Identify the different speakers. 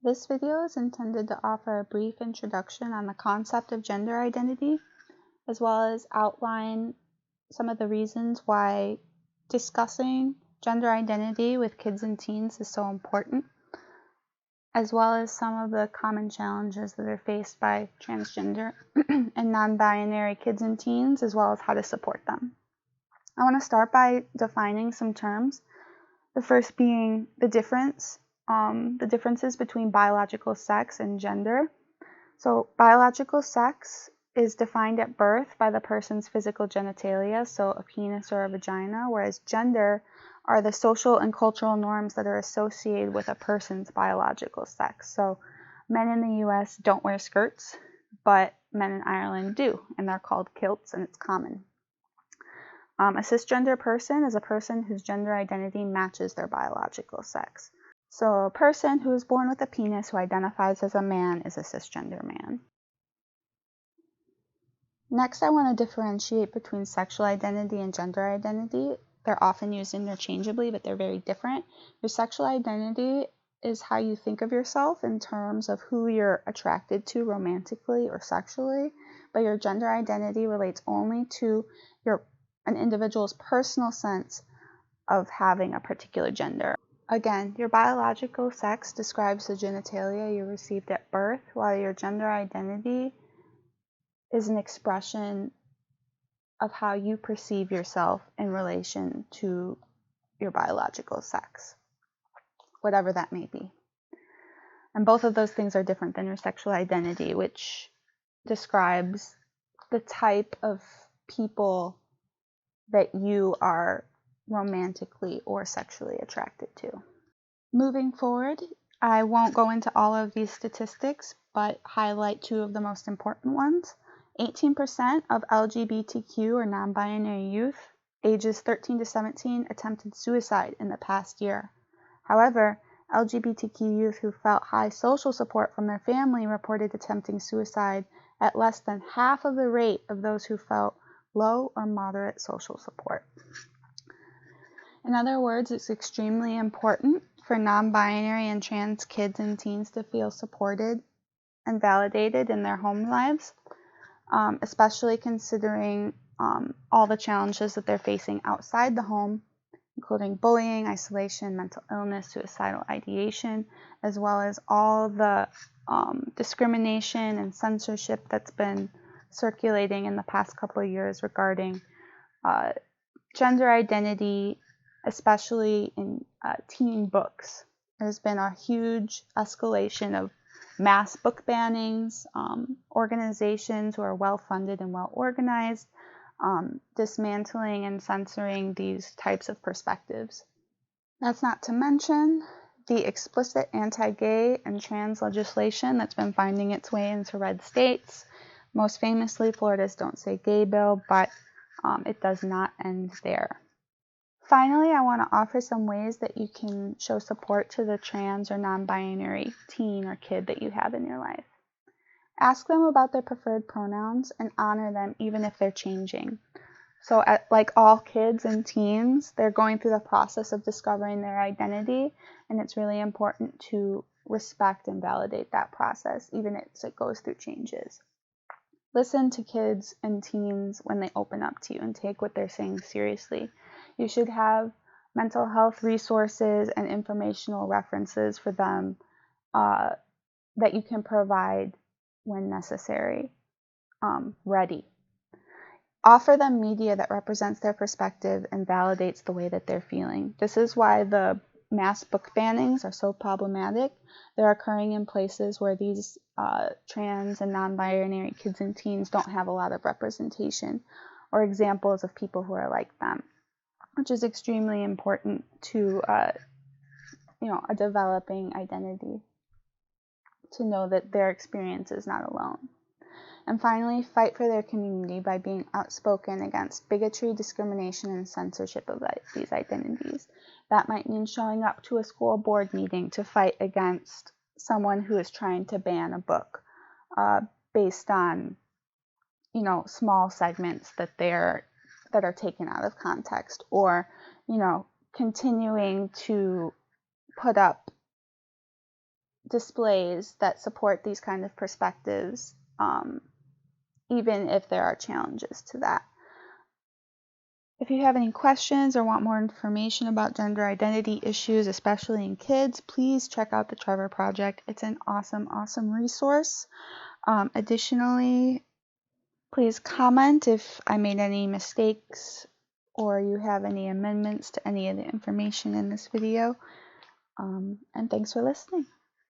Speaker 1: This video is intended to offer a brief introduction on the concept of gender identity, as well as outline some of the reasons why discussing gender identity with kids and teens is so important, as well as some of the common challenges that are faced by transgender and non-binary kids and teens, as well as how to support them. I want to start by defining some terms. The first being the differences between biological sex and gender. So biological sex is defined at birth by the person's physical genitalia, so a penis or a vagina, whereas gender are the social and cultural norms that are associated with a person's biological sex. So men in the US don't wear skirts, but men in Ireland do, and they're called kilts, and it's common. A cisgender person is a person whose gender identity matches their biological sex. So a person who is born with a penis who identifies as a man is a cisgender man. Next, I want to differentiate between sexual identity and gender identity. They're often used interchangeably, but they're very different. Your sexual identity is how you think of yourself in terms of who you're attracted to romantically or sexually, but your gender identity relates only to an individual's personal sense of having a particular gender. Again, your biological sex describes the genitalia you received at birth, while your gender identity is an expression of how you perceive yourself in relation to your biological sex, whatever that may be. And both of those things are different than your sexual identity, which describes the type of people that you are romantically or sexually attracted to. Moving forward, I won't go into all of these statistics, but highlight two of the most important ones. 18% of LGBTQ or non-binary youth ages 13 to 17 attempted suicide in the past year. However, LGBTQ youth who felt high social support from their family reported attempting suicide at less than half of the rate of those who felt low or moderate social support. In other words, it's extremely important for non-binary and trans kids and teens to feel supported and validated in their home lives, especially considering all the challenges that they're facing outside the home, including bullying, isolation, mental illness, suicidal ideation, as well as all the discrimination and censorship that's been circulating in the past couple of years regarding gender identity, especially in teen books. There's been a huge escalation of mass book bannings, organizations who are well-funded and well-organized, dismantling and censoring these types of perspectives. That's not to mention the explicit anti-gay and trans legislation that's been finding its way into red states. Most famously, Florida's Don't Say Gay bill, but it does not end there. Finally, I want to offer some ways that you can show support to the trans or non-binary teen or kid that you have in your life. Ask them about their preferred pronouns and honor them even if they're changing. So like all kids and teens, they're going through the process of discovering their identity, and it's really important to respect and validate that process even as it goes through changes. Listen to kids and teens when they open up to you and take what they're saying seriously. You should have mental health resources and informational references for them that you can provide when necessary, ready. Offer them media that represents their perspective and validates the way that they're feeling. This is why the mass book bannings are so problematic. They're occurring in places where these trans and non-binary kids and teens don't have a lot of representation or examples of people who are like them, which is extremely important to a developing identity, to know that their experience is not alone. And finally, fight for their community by being outspoken against bigotry, discrimination, and censorship of these identities. That might mean showing up to a school board meeting to fight against someone who is trying to ban a book based on, small segments that are taken out of context, or, continuing to put up displays that support these kind of perspectives, even if there are challenges to that. If you have any questions or want more information about gender identity issues, especially in kids, please check out the Trevor Project. It's an awesome, awesome resource. Additionally, please comment if I made any mistakes or you have any amendments to any of the information in this video. And thanks for listening.